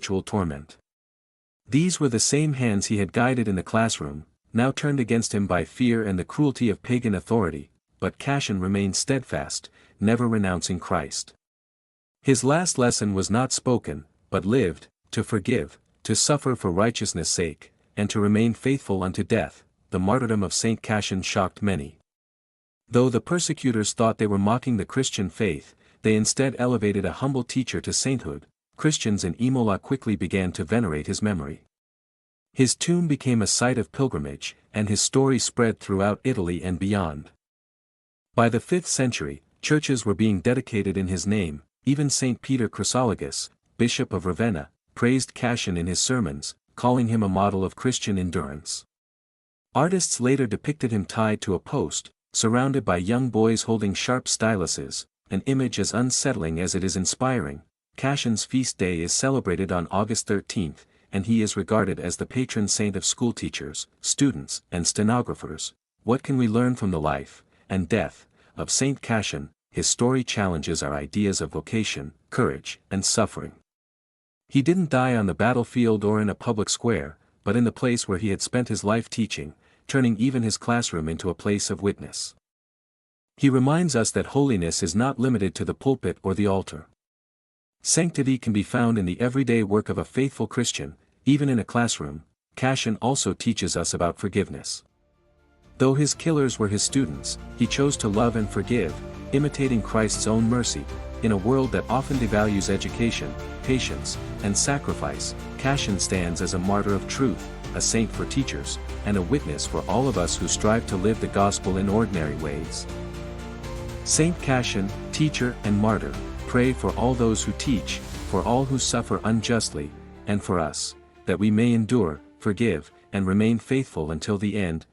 spiritual torment. These were the same hands he had guided in the classroom, now turned against him by fear and the cruelty of pagan authority, but Cassian remained steadfast, never renouncing Christ. His last lesson was not spoken, but lived, to forgive, to suffer for righteousness' sake, and to remain faithful unto death. The martyrdom of Saint Cassian shocked many. Though the persecutors thought they were mocking the Christian faith, they instead elevated a humble teacher to sainthood. Christians in Imola quickly began to venerate his memory. His tomb became a site of pilgrimage, and his story spread throughout Italy and beyond. By the 5th century, churches were being dedicated in his name. Even Saint Peter Chrysologus, Bishop of Ravenna, praised Cassian in his sermons, calling him a model of Christian endurance. Artists later depicted him tied to a post, surrounded by young boys holding sharp styluses, an image as unsettling as it is inspiring. Cassian's feast day is celebrated on August 13th, and he is regarded as the patron saint of schoolteachers, students, and stenographers. What can we learn from the life and death of Saint Cassian? His story challenges our ideas of vocation, courage, and suffering. He didn't die on the battlefield or in a public square, but in the place where he had spent his life teaching, turning even his classroom into a place of witness. He reminds us that holiness is not limited to the pulpit or the altar. Sanctity can be found in the everyday work of a faithful Christian, even in a classroom. Cassian also teaches us about forgiveness. Though his killers were his students, he chose to love and forgive, imitating Christ's own mercy. In a world that often devalues education, patience, and sacrifice, Cassian stands as a martyr of truth, a saint for teachers, and a witness for all of us who strive to live the gospel in ordinary ways. Saint Cassian, teacher and martyr, pray for all those who teach, for all who suffer unjustly, and for us, that we may endure, forgive, and remain faithful until the end.